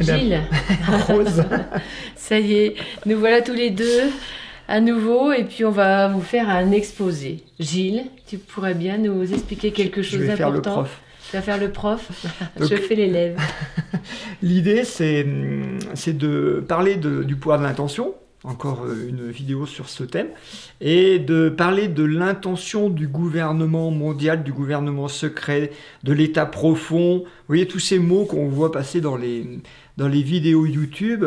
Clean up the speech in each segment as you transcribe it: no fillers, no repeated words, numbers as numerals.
Gilles, Rose. ça y est, nous voilà tous les deux à nouveau et puis on va vous faire un exposé. Gilles, tu pourrais bien nous expliquer quelque chose d'important? Je vais faire le prof. Tu vas faire le prof? Donc, je fais l'élève. L'idée, c'est de parler du pouvoir de l'intention, encore une vidéo sur ce thème, et de parler de l'intention du gouvernement mondial, du gouvernement secret, de l'état profond. Vous voyez tous ces mots qu'on voit passer dans les vidéos YouTube,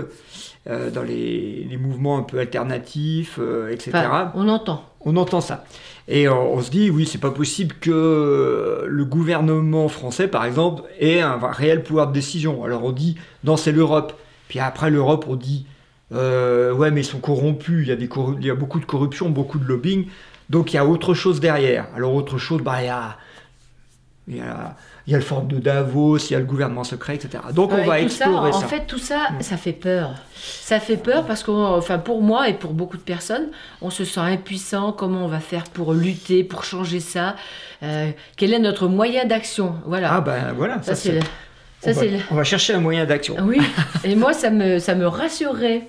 dans les mouvements un peu alternatifs, etc. Enfin, on entend. On entend ça. Et on se dit, oui, c'est pas possible que le gouvernement français, par exemple, ait un réel pouvoir de décision. Alors on dit, non, c'est l'Europe. Puis après l'Europe, on dit, ouais, mais ils sont corrompus, il y a beaucoup de corruption, beaucoup de lobbying, donc il y a autre chose derrière. Alors autre chose, bah, il y a le forum de Davos, il y a le gouvernement secret, etc. Donc on va explorer ça. En fait, tout ça, ça fait peur. Ça fait peur parce que, enfin, pour moi et pour beaucoup de personnes, on se sent impuissant. Comment on va faire pour lutter, pour changer ça? Quel est notre moyen d'action? Voilà. Ah ben voilà, ça c'est... On va chercher un moyen d'action. Oui, et moi ça me rassurerait.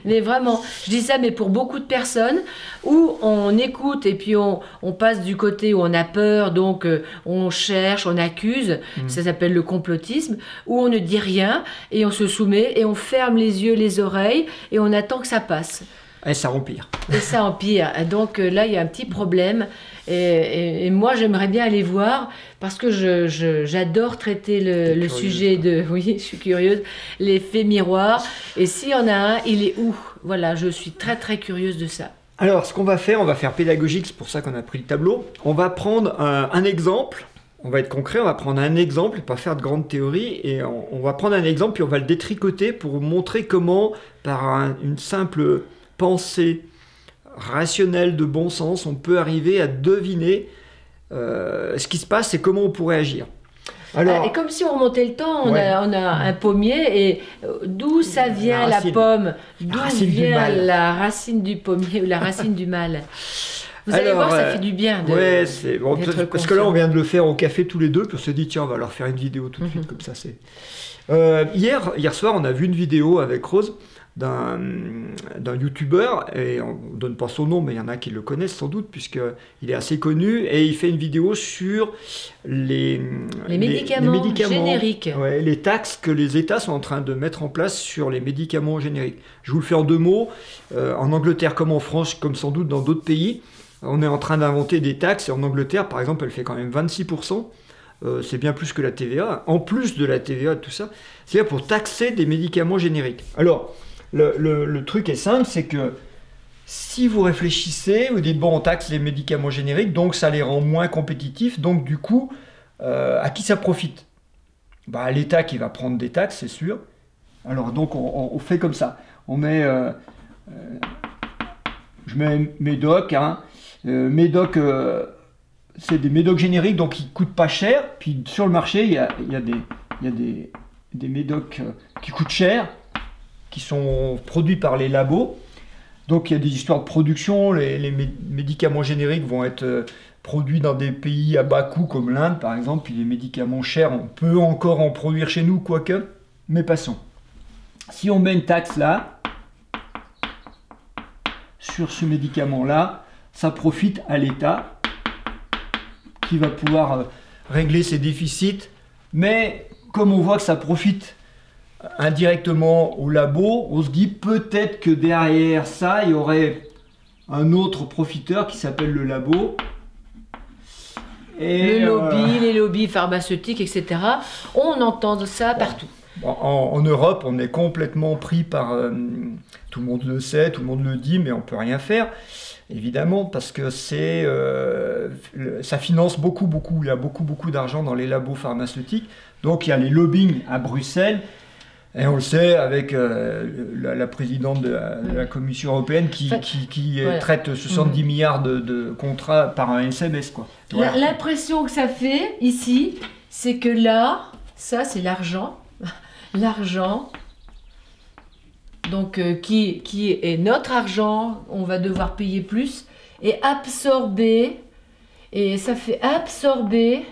Mais vraiment, je dis ça, mais pour beaucoup de personnes, où on écoute et puis on passe du côté où on a peur, donc on cherche, on accuse, ça s'appelle le complotisme, où on ne dit rien et on se soumet et on ferme les yeux, les oreilles et on attend que ça passe. Et ça empire. Et ça empire. Donc là, il y a un petit problème. Et moi, j'aimerais bien aller voir, parce que j'adore traiter le sujet de... Oui, je suis curieuse. L'effet miroir. Et s'il y en a un, il est où? Voilà, je suis très, très curieuse de ça. Alors, ce qu'on va faire pédagogique, c'est pour ça qu'on a pris le tableau. On va prendre un exemple. On va être concret, on va prendre un exemple, pas faire de grandes théories, et on va prendre un exemple, puis on va le détricoter pour montrer comment, par une simple pensée rationnelle de bon sens, on peut arriver à deviner ce qui se passe et comment on pourrait agir. Alors, et comme si on remontait le temps, on a un pommier, et d'où ça vient la pomme? D'où vient la racine du pommier ou la racine du mal? Vous allez voir, ça fait du bien de... Ouais, c'est bon, parce que là, on vient de le faire au café tous les deux, puis on s'est dit, tiens, on va leur faire une vidéo tout de suite, comme ça, c'est... Hier soir, on a vu une vidéo avec Rose d'un youtubeur, et on ne donne pas son nom, mais il y en a qui le connaissent sans doute, puisqu'il est assez connu, et il fait une vidéo sur les médicaments génériques. Ouais, les taxes que les États sont en train de mettre en place sur les médicaments génériques. Je vous le fais en deux mots. En Angleterre comme en France, comme sans doute dans d'autres pays, on est en train d'inventer des taxes, et en Angleterre, par exemple, elle fait quand même 26%. C'est bien plus que la TVA. En plus de la TVA, tout ça, c'est pour taxer des médicaments génériques. Alors, le truc est simple, c'est que si vous réfléchissez, vous dites, bon, on taxe les médicaments génériques, donc ça les rend moins compétitifs, donc du coup, à qui ça profite? Bah, à l'État qui va prendre des taxes, c'est sûr. Alors, donc, on fait comme ça. On met... je mets Médoc, hein. Médoc... c'est des médocs génériques, donc ils coûtent pas cher. Puis sur le marché, il y a des médocs qui coûtent cher, qui sont produits par les labos. Donc il y a des histoires de production. Les médicaments génériques vont être produits dans des pays à bas coût, comme l'Inde par exemple. Puis les médicaments chers, on peut encore en produire chez nous, quoique. Mais passons. Si on met une taxe là, sur ce médicament-là, ça profite à l'État, qui va pouvoir régler ses déficits, mais comme on voit que ça profite indirectement au labo, on se dit peut-être que derrière ça, il y aurait un autre profiteur qui s'appelle le labo. Et le lobby, les lobbies pharmaceutiques, etc. On entend ça partout. En Europe, on est complètement pris par... tout le monde le sait, tout le monde le dit, mais on ne peut rien faire. Évidemment, parce que ça finance beaucoup, il y a beaucoup d'argent dans les labos pharmaceutiques. Donc il y a les lobbying à Bruxelles, et on le sait avec la présidente de la Commission européenne qui traite 70 milliards de contrats par un SMS, quoi. Voilà. L'impression que ça fait ici, c'est que là, ça c'est l'argent. L'argent... Donc, qui est notre argent, on va devoir payer plus, et absorber, et ça fait absorber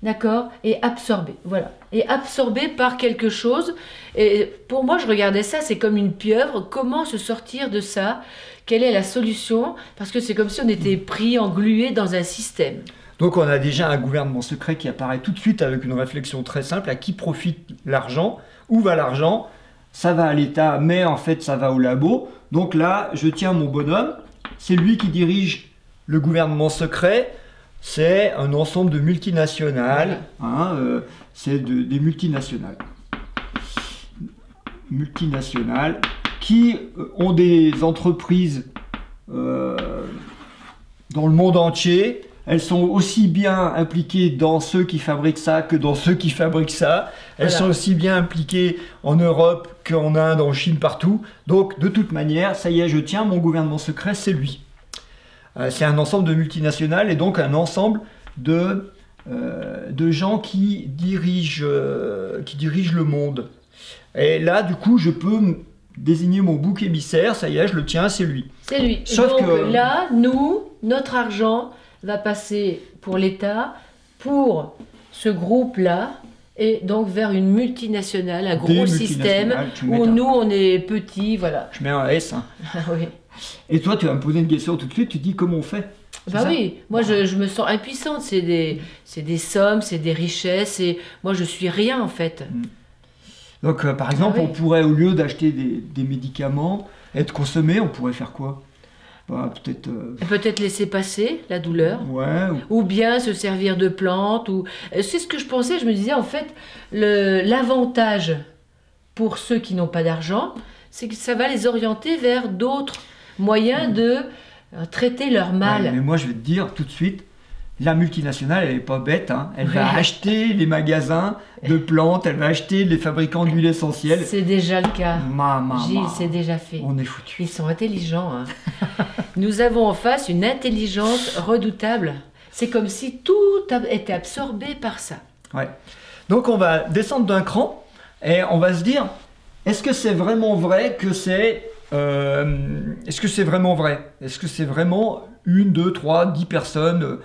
d'accord, et absorbé, voilà. Et absorbé par quelque chose. Et pour moi, je regardais ça, c'est comme une pieuvre. Comment se sortir de ça? Quelle est la solution? Parce que c'est comme si on était pris, englué dans un système. Donc on a déjà un gouvernement secret qui apparaît tout de suite avec une réflexion très simple. À qui profite l'argent? Où va l'argent? Ça va à l'État, mais en fait ça va au labo. Donc là, je tiens mon bonhomme. C'est lui qui dirige le gouvernement secret. C'est un ensemble de multinationales. C'est des multinationales. Multinationales qui ont des entreprises dans le monde entier. Elles sont aussi bien impliquées dans ceux qui fabriquent ça que dans ceux qui fabriquent ça. Elles sont aussi bien impliquées en Europe qu'en Inde, en Chine, partout. Donc, de toute manière, ça y est, je tiens mon gouvernement secret, c'est lui. C'est un ensemble de multinationales et donc un ensemble de gens qui dirigent le monde. Et là, du coup, je peux désigner mon bouc émissaire, ça y est, je le tiens, c'est lui. C'est lui. Sauf donc que là, notre argent va passer pour l'État, pour ce groupe-là, et donc vers une multinationale, un gros système où nous, on est petits, voilà. Je mets un S. Hein. Oui. Et toi, tu vas me poser une question tout de suite, tu dis comment on fait? Bah oui, moi je me sens impuissante, c'est des sommes, c'est des richesses, et moi je suis rien en fait. Donc par exemple, on pourrait, au lieu d'acheter des médicaments et de consommer, on pourrait faire quoi? Bah, peut-être laisser passer la douleur, ouais, ou bien se servir de plantes. C'est ce que je pensais, je me disais en fait, l'avantage pour ceux qui n'ont pas d'argent, c'est que ça va les orienter vers d'autres moyens de traiter leur mal. Ouais, mais moi je vais te dire tout de suite, la multinationale, elle n'est pas bête, hein. Elle va acheter les magasins de plantes, elle va acheter les fabricants d'huile essentielle. C'est déjà le cas. Gilles, c'est déjà fait. On est foutus. Ils sont intelligents. Hein. Nous avons en face une intelligence redoutable. C'est comme si tout était absorbé par ça. Ouais. Donc on va descendre d'un cran et on va se dire, est-ce que c'est vraiment vrai que c'est... est-ce que c'est vraiment vrai? Est-ce que c'est vraiment 1, 2, 3, 10 personnes...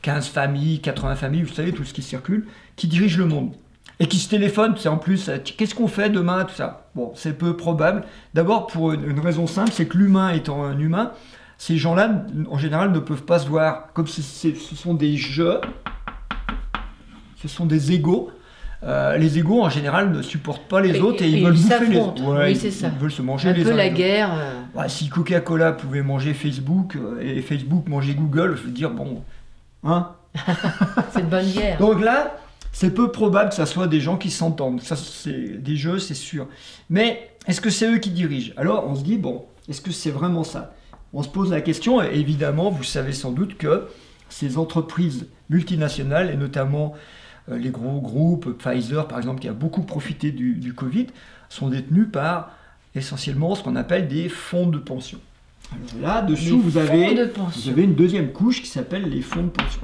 15 familles, 80 familles, vous savez, tout ce qui circule, qui dirigent le monde. Et qui se téléphonent, c'est en plus, qu'est-ce qu'on fait demain, tout ça. Bon, c'est peu probable. D'abord, pour une raison simple, c'est que l'humain étant un humain, ces gens-là, en général, ne peuvent pas se voir. Comme ce sont des jeux, ce sont des égos. Les égos, en général, ne supportent pas les autres et ils veulent bouffer les autres. Ouais, oui, c'est ça. Ils veulent se manger les uns. Un peu la les guerre. Ouais, si Coca-Cola pouvait manger Facebook et Facebook mangeait Google, je veux dire, bon... Hein? C'est une bonne guerre. Donc là, c'est peu probable que ça soit des gens qui s'entendent. Ça, c'est des jeux, c'est sûr. Mais est-ce que c'est eux qui dirigent? Alors, on se dit, bon, est-ce que c'est vraiment ça? On se pose la question, et évidemment, vous savez sans doute que ces entreprises multinationales, et notamment les gros groupes, Pfizer par exemple, qui a beaucoup profité du Covid, sont détenus par essentiellement ce qu'on appelle des fonds de pension. Alors là, dessous, vous avez une deuxième couche qui s'appelle les fonds de pension.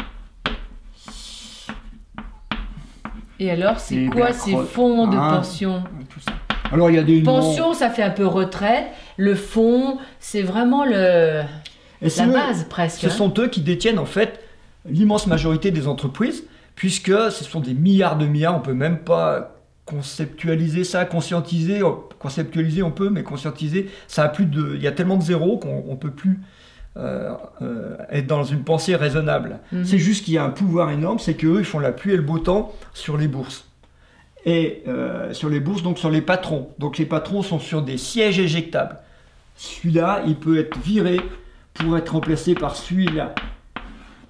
Et alors, c'est quoi ces fonds de pension? Tout ça. Alors, il y a des pension, ça fait un peu retraite. Le fonds, c'est vraiment la base presque. Ce sont eux qui détiennent en fait l'immense majorité des entreprises, puisque ce sont des milliards de milliards. On peut même pas conceptualiser ça, conceptualiser on peut, mais conscientiser, ça a plus de, il y a tellement de zéros qu'on peut plus être dans une pensée raisonnable. C'est juste qu'il y a un pouvoir énorme, c'est qu'eux ils font la pluie et le beau temps sur les bourses. Et sur les bourses, donc sur les patrons. Donc les patrons sont sur des sièges éjectables. Celui-là, il peut être viré pour être remplacé par celui-là.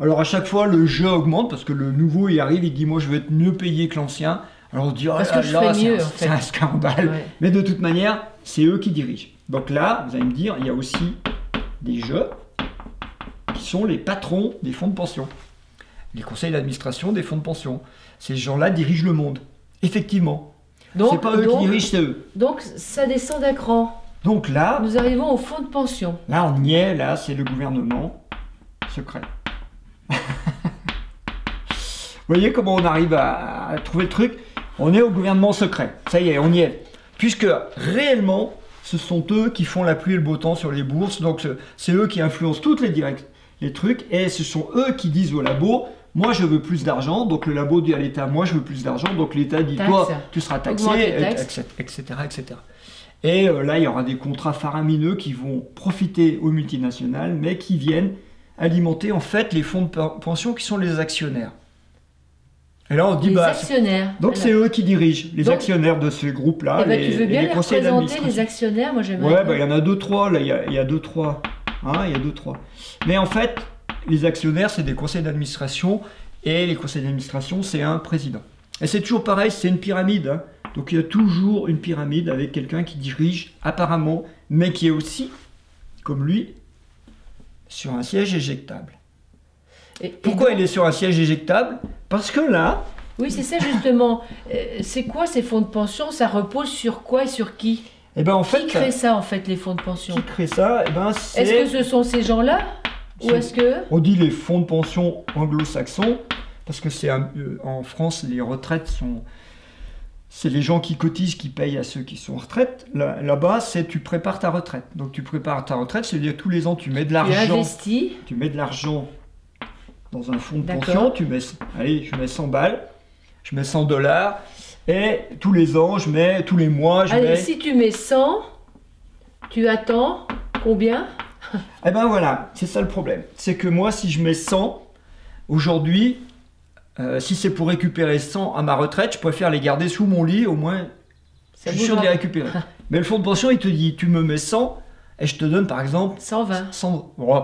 Alors à chaque fois, le jeu augmente parce que le nouveau il arrive, il dit moi je veux être mieux payé que l'ancien. Alors on se dit, oh là, c'est un scandale. Ouais. Mais de toute manière, c'est eux qui dirigent. Donc là, vous allez me dire, il y a aussi des jeux qui sont les patrons des fonds de pension. Les conseils d'administration des fonds de pension. Ces gens-là dirigent le monde. Effectivement. C'est pas eux qui dirigent, c'est eux. Donc ça descend d'un cran. Donc là... Nous arrivons au fonds de pension. Là, on y est. Là, c'est le gouvernement secret. Vous voyez comment on arrive à trouver le truc? On est au gouvernement secret, ça y est, on y est. Puisque réellement, ce sont eux qui font la pluie et le beau temps sur les bourses, donc c'est eux qui influencent toutes les les trucs, et ce sont eux qui disent au labo, moi je veux plus d'argent, donc le labo dit à l'État, moi je veux plus d'argent, donc l'État dit, toi tu seras taxé, etc., etc. Et là il y aura des contrats faramineux qui vont profiter aux multinationales, mais qui viennent alimenter en fait les fonds de pension qui sont les actionnaires. Et là on dit, les actionnaires. Donc c'est eux qui dirigent, les actionnaires de ce groupe-là, tu veux bien les représenter, les actionnaires, moi j'aimerais. Ouais, il y en a 2-3, là il y a 2-3. Hein, il y a 2-3. Mais en fait, les actionnaires, c'est des conseils d'administration, et les conseils d'administration, c'est un président. Et c'est toujours pareil, c'est une pyramide. Hein. Donc il y a toujours une pyramide avec quelqu'un qui dirige, apparemment, mais qui est aussi, comme lui, sur un siège éjectable. Pourquoi il est sur un siège éjectable? Parce que là... Oui, c'est ça justement. C'est quoi ces fonds de pension? Ça repose sur quoi et sur qui? Eh ben, en fait, qui crée ça, en fait, les fonds de pension? Qui crée ça? Eh ben, est-ce que ce sont ces gens-là? Ou est-ce que... On dit les fonds de pension anglo-saxons, parce que c'est en France, les retraites sont... C'est les gens qui cotisent qui payent à ceux qui sont en retraite. Là-bas, c'est tu prépares ta retraite. Donc tu prépares ta retraite, c'est-à-dire tous les ans, tu mets de l'argent. Tu investis. Tu mets de l'argent dans un fonds de pension. Tu mets, allez, je mets 100 balles, je mets 100 $, et tous les ans, tous les mois, je mets... Si tu mets 100, tu attends combien? Eh ben voilà, c'est ça le problème. C'est que moi, si je mets 100, aujourd'hui, si c'est pour récupérer 100 à ma retraite, je préfère les garder sous mon lit, au moins, je suis sûr de les récupérer. Mais le fonds de pension, il te dit, tu me mets 100, et je te donne par exemple... 120.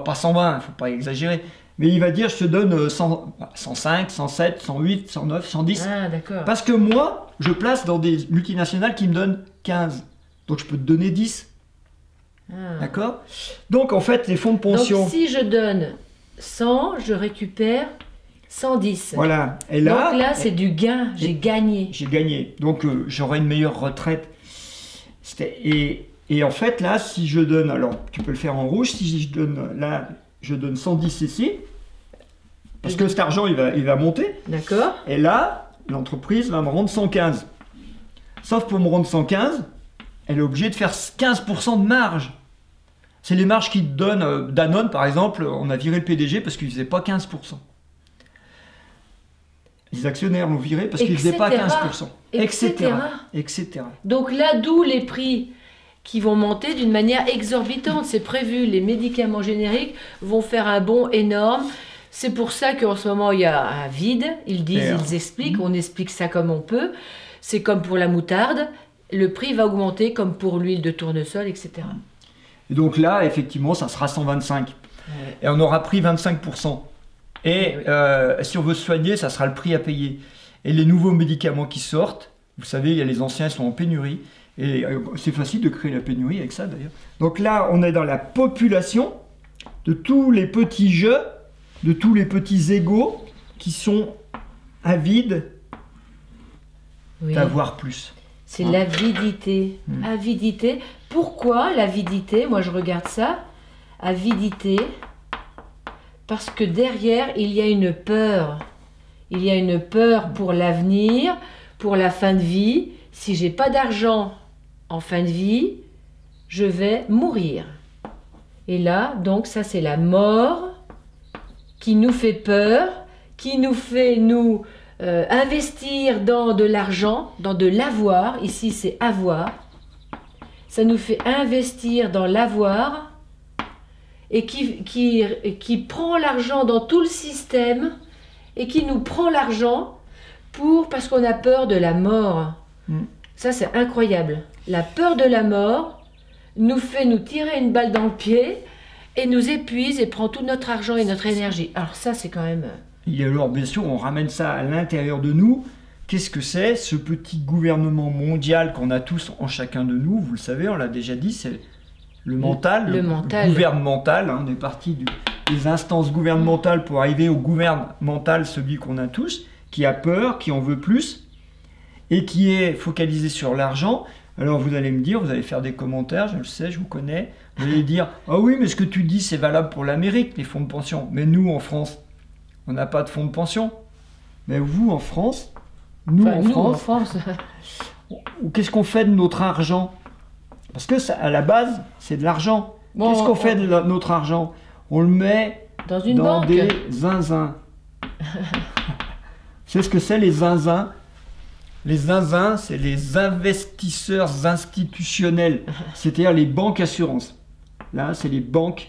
Pas 120, il ne faut pas exagérer. Mais il va dire, je te donne 105, 107, 108, 109, 110. Ah, d'accord. Parce que moi, je place dans des multinationales qui me donnent 15. Donc je peux te donner 10. Ah. D'accord? Donc en fait, les fonds de pension... Donc si je donne 100, je récupère 110. Voilà. Et là, donc là, c'est du gain. J'ai gagné. J'ai gagné. Donc j'aurai une meilleure retraite. Et en fait, là, si je donne... Alors, tu peux le faire en rouge. Si je donne... Là, je donne 110 ici. Parce que cet argent, il va monter. D'accord. Et là, l'entreprise va me rendre 115. Sauf pour me rendre 115, elle est obligée de faire 15% de marge. C'est les marges qui te donnent. Danone, par exemple, on a viré le PDG parce qu'il ne faisait pas 15%. Les actionnaires l'ont viré parce qu'il ne faisait pas 15%. Etc. Donc là, d'où les prix qui vont monter d'une manière exorbitante. C'est prévu, les médicaments génériques vont faire un bond énorme. C'est pour ça qu'en ce moment, il y a un vide. Ils disent, ils expliquent, on explique ça comme on peut. C'est comme pour la moutarde, le prix va augmenter comme pour l'huile de tournesol, etc. Et donc là, effectivement, ça sera 125. Ouais. Et on aura pris 25%. Et si on veut se soigner, ça sera le prix à payer. Et les nouveaux médicaments qui sortent, vous savez, il y a les anciens, ils sont en pénurie. Et c'est facile de créer la pénurie avec ça, d'ailleurs. Donc là, on est dans la population de tous les petits jeux, de tous les petits égos qui sont avides d'avoir plus. C'est l'avidité. Avidité. Pourquoi l'avidité? Moi, je regarde ça. Avidité. Parce que derrière, il y a une peur. Il y a une peur pour l'avenir, pour la fin de vie. Si j'ai pas d'argent en fin de vie, je vais mourir. Et là, donc, ça, c'est la mort qui nous fait peur, qui nous fait nous investir dans de l'argent, dans de l'avoir. Ici, c'est avoir. Ça nous fait investir dans l'avoir et qui prend l'argent dans tout le système et qui nous prend l'argent parce qu'on a peur de la mort. Ça, c'est incroyable. La peur de la mort nous fait nous tirer une balle dans le pied et nous épuise et prend tout notre argent et notre énergie. Alors ça, c'est quand même... Et alors, bien sûr, on ramène ça à l'intérieur de nous. Qu'est-ce que c'est, ce petit gouvernement mondial qu'on a tous en chacun de nous? Vous le savez, on l'a déjà dit, c'est le mental, le gouvernemental. On est parti des instances gouvernementales pour arriver au gouvernemental, celui qu'on a tous, qui a peur, qui en veut plus, et qui est focalisé sur l'argent. Alors vous allez me dire, vous allez faire des commentaires, je le sais, je vous connais, vous allez dire « Ah oui, mais ce que tu dis, c'est valable pour l'Amérique, les fonds de pension. Mais nous, en France, on n'a pas de fonds de pension. Mais vous, en France, nous, en France, qu'est-ce qu'on fait de notre argent? Parce que ça, à la base, c'est de l'argent. Qu'est-ce qu'on fait de notre argent? on le met Dans une dans banque. des zinzins. C'est ce que c'est les zinzins? Les zinzins, c'est les investisseurs institutionnels, c'est-à-dire les banques assurances. Là, c'est les banques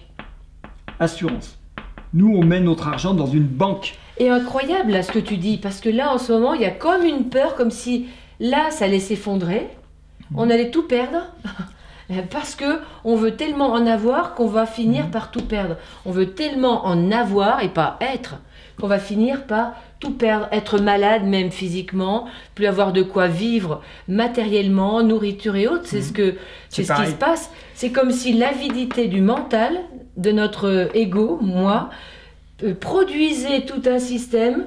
assurances. Nous, on met notre argent dans une banque. Et incroyable là ce que tu dis, parce que là en ce moment il y a comme une peur, comme si là ça allait s'effondrer, on allait tout perdre, parce que on veut tellement en avoir qu'on va finir par tout perdre. On veut tellement en avoir et pas être, qu'on va finir par tout perdre, être malade même physiquement, plus avoir de quoi vivre matériellement, nourriture et autres. C'est ce qui se passe. C'est comme si l'avidité du mental, de notre ego, moi, produisait tout un système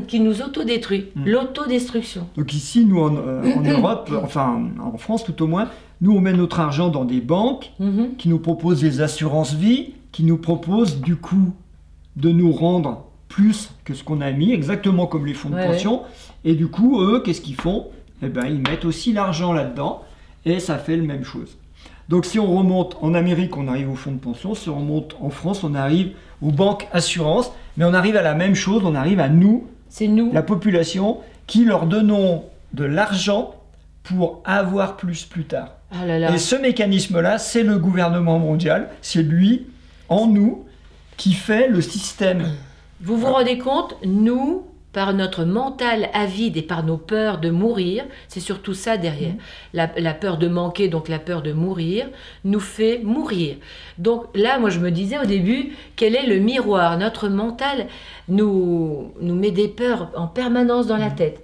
qui nous autodétruit, l'autodestruction. Donc ici, nous en Europe, enfin en France tout au moins, nous on met notre argent dans des banques qui nous proposent des assurances vie, qui nous proposent du coup de nous rendre plus que ce qu'on a mis, exactement comme les fonds de pension. Et du coup, eux, qu'est-ce qu'ils font? Eh ben, ils mettent aussi l'argent là-dedans et ça fait la même chose. Donc si on remonte en Amérique, on arrive aux fonds de pension. Si on remonte en France, on arrive aux banques assurances. Mais on arrive à la même chose, on arrive à nous, c'est nous, la population, qui leur donnons de l'argent pour avoir plus tard. Ah là là. Et ce mécanisme-là, c'est le gouvernement mondial, c'est lui, en nous, qui fait le système. Vous vous rendez compte, nous, par notre mental avide et par nos peurs de mourir, c'est surtout ça derrière. La peur de manquer, donc la peur de mourir, nous fait mourir. Donc là, moi je me disais au début, quel est le miroir? Notre mental nous met des peurs en permanence dans la tête.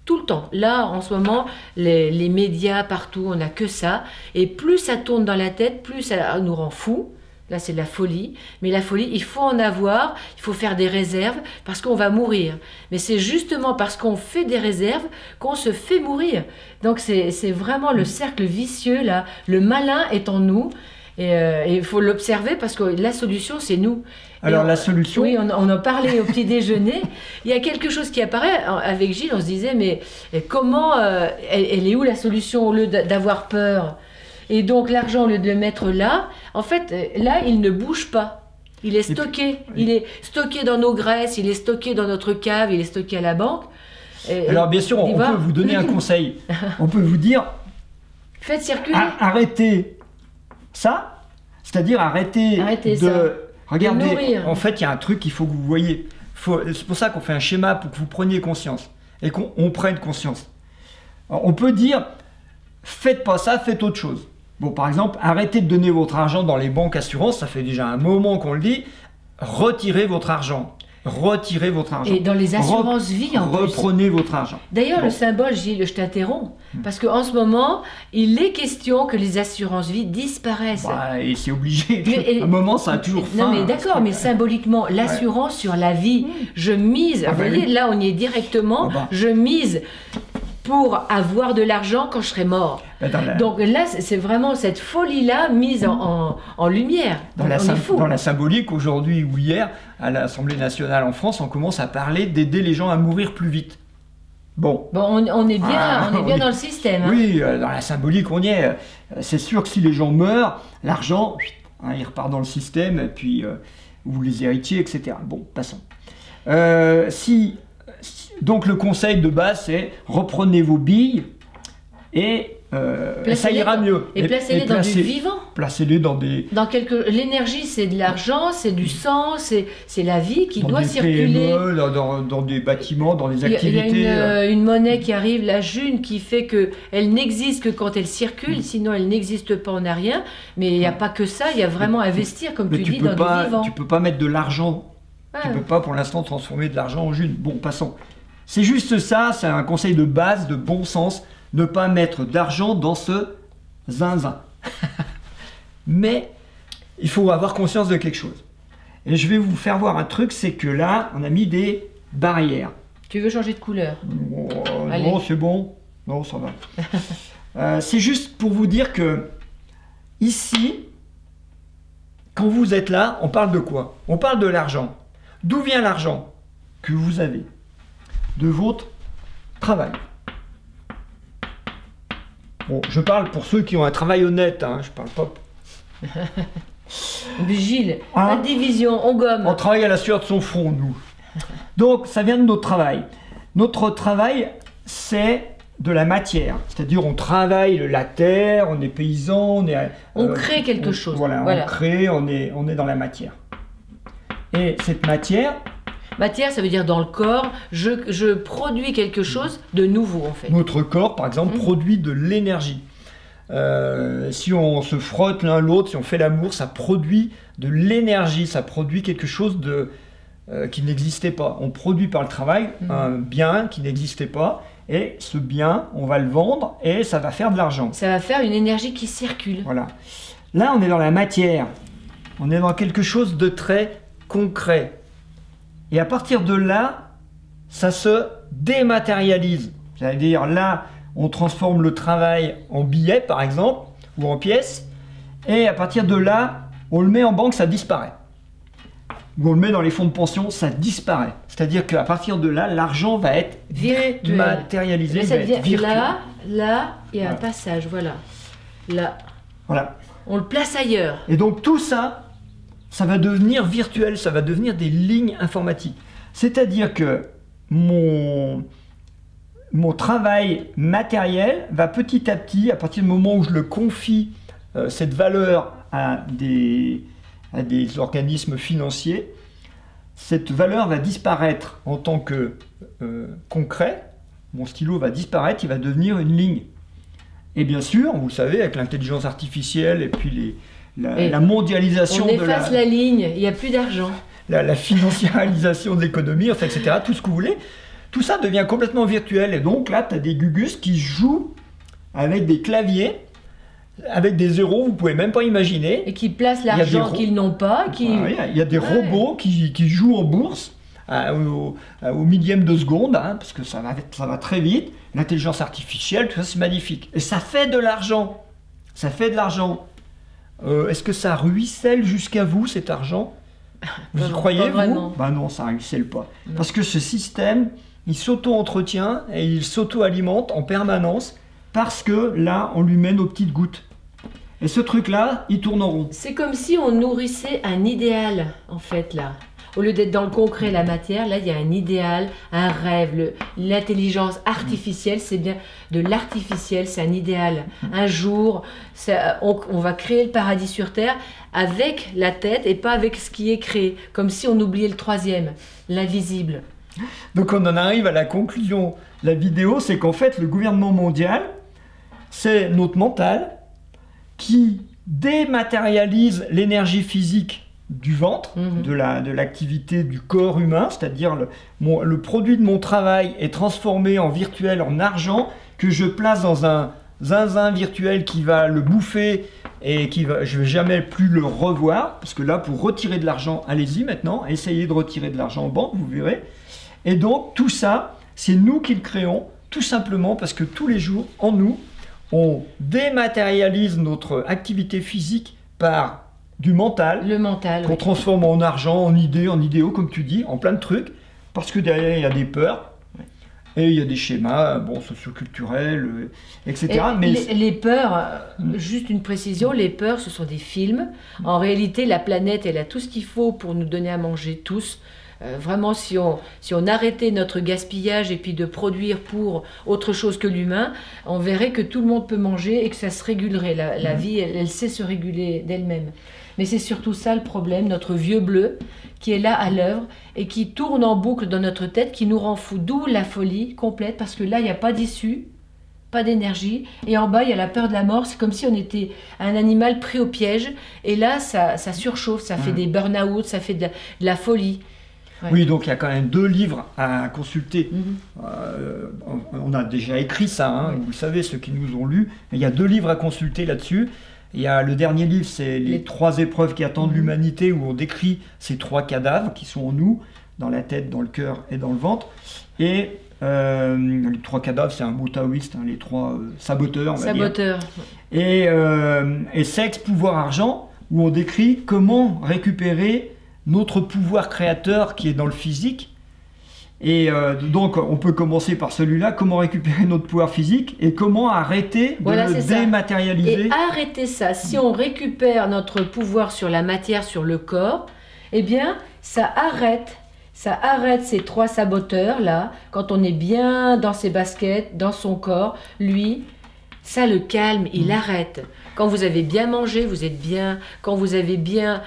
Tout le temps. Là, en ce moment, les médias partout, on n'a que ça. Et plus ça tourne dans la tête, plus ça nous rend fous. Là, c'est de la folie. Mais la folie, il faut en avoir, il faut faire des réserves parce qu'on va mourir. Mais c'est justement parce qu'on fait des réserves qu'on se fait mourir. Donc, c'est vraiment le cercle vicieux, là. Le malin est en nous. Et il faut l'observer parce que la solution, c'est nous. Alors, la solution... Oui, on en parlait au petit déjeuner. Il y a quelque chose qui apparaît. Avec Gilles, on se disait, mais comment... elle est où la solution au lieu d'avoir peur? Et donc l'argent, au lieu de le mettre là, en fait, là, il ne bouge pas. Il est stocké. Il est stocké dans nos graisses, il est stocké dans notre cave, il est stocké à la banque. Alors bien sûr, on peut vous donner un conseil. On peut vous dire... Faites circuler. Arrêtez ça, c'est-à-dire arrêtez de... Regardez, en fait, il y a un truc qu'il faut que vous voyez. C'est pour ça qu'on fait un schéma pour que vous preniez conscience et qu'on prenne conscience. Alors, on peut dire, faites pas ça, faites autre chose. Bon, par exemple, arrêtez de donner votre argent dans les banques assurances, ça fait déjà un moment qu'on le dit, retirez votre argent. Retirez votre argent. Et dans les assurances vie, en plus. Reprenez votre argent. D'ailleurs, le symbole, Gilles, je t'interromps, parce qu'en ce moment, il est question que les assurances vie disparaissent. Bah, et c'est obligé. À un moment, ça a toujours fin. Non, mais d'accord, mais symboliquement, l'assurance sur la vie, je mise, vous voyez, là, on y est directement, je mise pour avoir de l'argent quand je serai mort. Donc là, c'est vraiment cette folie-là mise en lumière. Dans la symbolique, aujourd'hui ou hier, à l'Assemblée nationale en France, on commence à parler d'aider les gens à mourir plus vite. Bon, on est bien, dans le système. Hein. Oui, dans la symbolique, on y est. C'est sûr que si les gens meurent, l'argent, il repart dans le système, et puis, ou les héritiers, etc. Bon, passons. Donc le conseil de base, c'est reprenez vos billes et ça ira mieux. Et placez-les dans du vivant. Placez-les dans des... L'énergie, c'est de l'argent, c'est du sang, c'est la vie qui doit circuler. Dans des bâtiments, dans des activités. Il y a une monnaie qui arrive, la June, qui fait qu'elle n'existe que quand elle circule, sinon elle n'existe pas, on n'a rien. Mais il n'y a pas que ça, il y a vraiment investir, comme tu dis, dans du vivant. Tu peux pas mettre de l'argent. Tu peux pas pour l'instant transformer de l'argent en June. Bon, passons. C'est juste ça, c'est un conseil de base, de bon sens, ne pas mettre d'argent dans ce zinzin. Mais il faut avoir conscience de quelque chose. Et je vais vous faire voir un truc, c'est que là, on a mis des barrières. Tu veux changer de couleur? Non, c'est bon. Non, ça va. C'est juste pour vous dire que ici, quand vous êtes là, on parle de quoi? On parle de l'argent. D'où vient l'argent que vous avez? De votre travail. Bon, je parle pour ceux qui ont un travail honnête, hein, je parle pas... Gilles, Hein? pas de division, on gomme. On travaille à la sueur de son front, nous. Donc, ça vient de notre travail. Notre travail, c'est de la matière. C'est-à-dire, on travaille la terre, on est paysan, on crée quelque chose. Voilà, on crée, on est dans la matière. Et cette matière... Matière, ça veut dire dans le corps, je produis quelque chose de nouveau, en fait. Notre corps, par exemple, produit de l'énergie. Si on se frotte l'un l'autre, si on fait l'amour, ça produit de l'énergie, ça produit quelque chose qui n'existait pas. On produit par le travail un bien qui n'existait pas, et ce bien, on va le vendre et ça va faire de l'argent. Ça va faire une énergie qui circule. Voilà. Là, on est dans la matière. On est dans quelque chose de très concret. Et à partir de là, ça se dématérialise. C'est-à-dire là, on transforme le travail en billets, par exemple, ou en pièces, et à partir de là, on le met en banque, ça disparaît. Ou on le met dans les fonds de pension, ça disparaît. C'est-à-dire qu'à partir de là, l'argent va être dématérialisé, ça va être virtuel. Là, il y a un passage, voilà. Là, voilà. On le place ailleurs. Et donc tout ça, ça va devenir virtuel, ça va devenir des lignes informatiques. C'est-à-dire que mon travail matériel va petit à petit, à partir du moment où je le confie cette valeur à des organismes financiers, cette valeur va disparaître en tant que concret. Mon stylo va disparaître, il va devenir une ligne. Et bien sûr, vous savez, avec l'intelligence artificielle et puis la mondialisation on efface la ligne, il n'y a plus d'argent. La financiarisation de l'économie, enfin, etc., tout ce que vous voulez, tout ça devient complètement virtuel. Et donc là, tu as des gugus qui jouent avec des claviers, avec des zéros, vous ne pouvez même pas imaginer. Et qui placent l'argent qu'ils n'ont pas. Il y a des robots qui jouent en bourse au millième de seconde, hein, parce que ça va très vite. L'intelligence artificielle, tout ça, c'est magnifique. Et ça fait de l'argent. Ça fait de l'argent. Est-ce que ça ruisselle jusqu'à vous, cet argent? Vous y croyez, vous? Ben non, ça ne ruisselle pas. Non. Parce que ce système, il s'auto-entretient et il s'auto-alimente en permanence parce que là, on lui met nos petites gouttes. Et ce truc-là, il tourne en rond. C'est comme si on nourrissait un idéal, en fait, là. Au lieu d'être dans le concret, la matière, là, il y a un idéal, un rêve. L'intelligence artificielle, c'est bien de l'artificiel, c'est un idéal. Un jour, on va créer le paradis sur Terre avec la tête et pas avec ce qui est créé. Comme si on oubliait le troisième, l'invisible. Donc on en arrive à la conclusion. La vidéo, c'est qu'en fait, le gouvernement mondial, c'est notre mental qui dématérialise l'énergie physique du ventre, de l'activité du corps humain, c'est-à-dire le produit de mon travail est transformé en virtuel, en argent, que je place dans un zinzin virtuel qui va le bouffer et je ne vais jamais plus le revoir, parce que là, pour retirer de l'argent, allez-y maintenant, essayez de retirer de l'argent en banque, vous verrez. Et donc, tout ça, c'est nous qui le créons, tout simplement parce que tous les jours, en nous, on dématérialise notre activité physique par du mental, qu'on transforme en argent, en idéaux, comme tu dis, en plein de trucs, parce que derrière, il y a des peurs, et il y a des schémas socioculturels, etc. Mais les peurs, juste une précision, les peurs, ce sont des films. En réalité, la planète, elle a tout ce qu'il faut pour nous donner à manger tous. Vraiment, si on arrêtait notre gaspillage et puis de produire pour autre chose que l'humain, on verrait que tout le monde peut manger et que ça se régulerait. La vie, elle sait se réguler d'elle-même. Mais c'est surtout ça le problème, notre vieux bleu qui est là à l'œuvre et qui tourne en boucle dans notre tête, qui nous rend fous. D'où la folie complète, parce que là, il n'y a pas d'issue, pas d'énergie. Et en bas, il y a la peur de la mort. C'est comme si on était un animal pris au piège. Et là, ça surchauffe, ça fait des burn-out, ça fait de la folie. Ouais. Oui, donc il y a quand même 2 livres à consulter. On a déjà écrit ça, hein, vous le savez, ceux qui nous ont lus. Il y a 2 livres à consulter là-dessus. Il y a le dernier livre, c'est les 3 épreuves qui attendent l'humanité, où on décrit ces 3 cadavres qui sont en nous, dans la tête, dans le cœur et dans le ventre. Et les 3 cadavres, c'est un mot taoïste, hein, les 3 saboteurs, on va dire. Et sexe, pouvoir, argent, où on décrit comment récupérer notre pouvoir créateur qui est dans le physique Et donc, on peut commencer par celui-là, comment récupérer notre pouvoir physique et comment arrêter de le dématérialiser. Et arrêter ça, si on récupère notre pouvoir sur la matière, sur le corps, eh bien, ça arrête ces 3 saboteurs-là, quand on est bien dans ses baskets, dans son corps, lui, ça le calme, il arrête. Quand vous avez bien mangé, vous êtes bien. Quand vous avez bien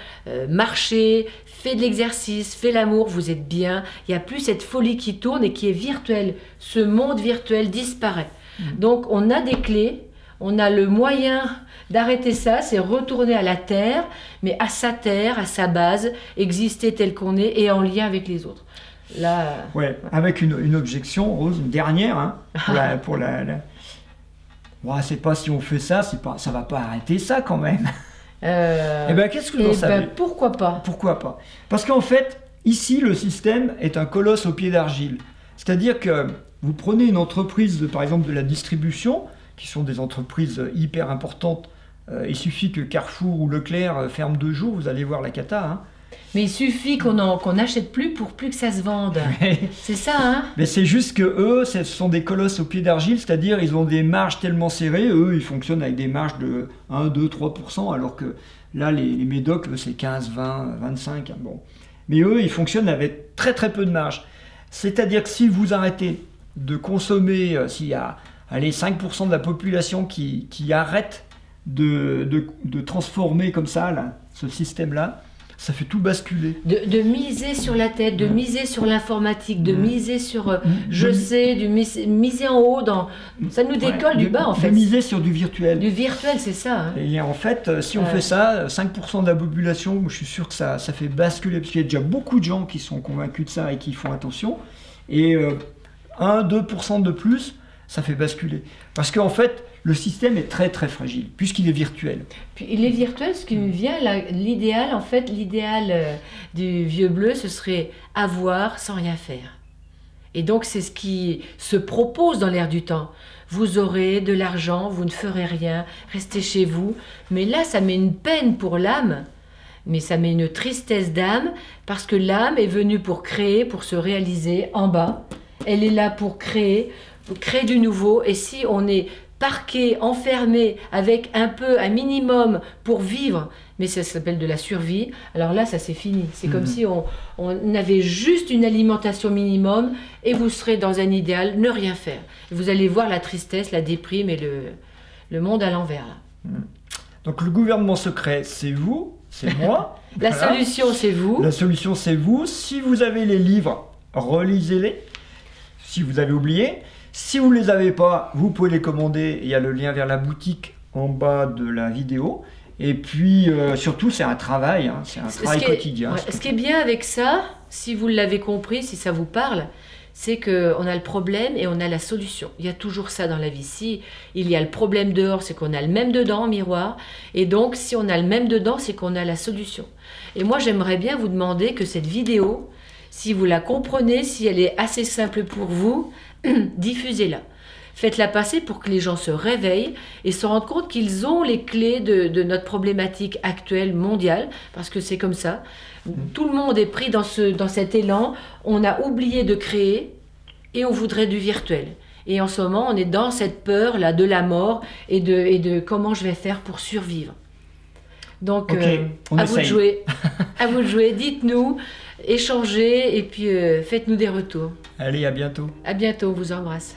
marché, fait de l'exercice, fait l'amour, vous êtes bien. Il n'y a plus cette folie qui tourne et qui est virtuelle. Ce monde virtuel disparaît. Donc on a des clés, on a le moyen d'arrêter ça, c'est retourner à la terre, mais à sa base, exister tel qu'on est et en lien avec les autres. Là, ouais, avec une objection, Rose, une dernière, hein, pour la... Bon, c'est pas si on fait ça, ça va pas arrêter ça quand même. Eh ben, qu'est-ce que vous en savez? Pourquoi pas? Pourquoi pas? Parce qu'en fait, ici, le système est un colosse au pied d'argile. C'est-à-dire que vous prenez une entreprise, par exemple, de la distribution, qui sont des entreprises hyper importantes. Il suffit que Carrefour ou Leclerc ferment 2 jours, vous allez voir la cata. Hein. Mais il suffit qu'on n'achète plus pour plus que ça se vende. C'est ça, hein? Mais c'est juste que eux, ce sont des colosses au pied d'argile, c'est-à-dire ils ont des marges tellement serrées. Eux, ils fonctionnent avec des marges de 1, 2, 3%, alors que là, les médocs, c'est 15, 20, 25. Hein, bon. Mais eux, ils fonctionnent avec très très peu de marge. C'est-à-dire que si vous arrêtez de consommer, s'il y a 5% de la population qui arrête de transformer comme ça, là, ce système-là, ça fait tout basculer. De miser sur la tête, de miser sur l'informatique, de miser sur, miser en haut, ça nous décolle du bas en fait. De miser sur du virtuel. Du virtuel, c'est ça. Hein. Et en fait, si on fait ça, 5% de la population, je suis sûr que ça fait basculer, parce qu'il y a déjà beaucoup de gens qui sont convaincus de ça et qui font attention. Et 1-2% de plus, ça fait basculer. Parce qu'en fait, le système est très très fragile, puisqu'il est virtuel. Puis il est virtuel, ce qui me vient, l'idéal du vieux bleu, ce serait avoir sans rien faire. Et donc c'est ce qui se propose dans l'air du temps. Vous aurez de l'argent, vous ne ferez rien, restez chez vous. Mais là, ça met une peine pour l'âme, mais ça met une tristesse d'âme, parce que l'âme est venue pour créer, pour se réaliser en bas. Elle est là pour créer du nouveau. Et si on est parqué, enfermé, avec un minimum pour vivre, mais ça s'appelle de la survie, alors là, ça c'est fini. C'est comme si on avait juste une alimentation minimum et vous serez dans un idéal, ne rien faire. Vous allez voir la tristesse, la déprime et le monde à l'envers. Donc le gouvernement secret, c'est vous, c'est moi. La solution, c'est vous. La solution, c'est vous. Si vous avez les livres, relisez-les. Si vous avez oublié. Si vous ne les avez pas, vous pouvez les commander. Il y a le lien vers la boutique en bas de la vidéo. Et puis, surtout, c'est un travail. Hein, c'est un travail quotidien. Ce qui est bien avec ça, si vous l'avez compris, si ça vous parle, c'est qu'on a le problème et on a la solution. Il y a toujours ça dans la vie. Si il y a le problème dehors, c'est qu'on a le même dedans en miroir. Et donc, si on a le même dedans, c'est qu'on a la solution. Et moi, j'aimerais bien vous demander que cette vidéo, si vous la comprenez, si elle est assez simple pour vous, diffusez-la. Faites-la passer pour que les gens se réveillent et se rendent compte qu'ils ont les clés de notre problématique actuelle mondiale, parce que c'est comme ça. Tout le monde est pris dans cet élan. On a oublié de créer et on voudrait du virtuel. Et en ce moment, on est dans cette peur-là de la mort et de comment je vais faire pour survivre. Donc, à vous de jouer. À vous de jouer. Dites-nous, échangez et puis faites-nous des retours. Allez, à bientôt. À bientôt, on vous embrasse.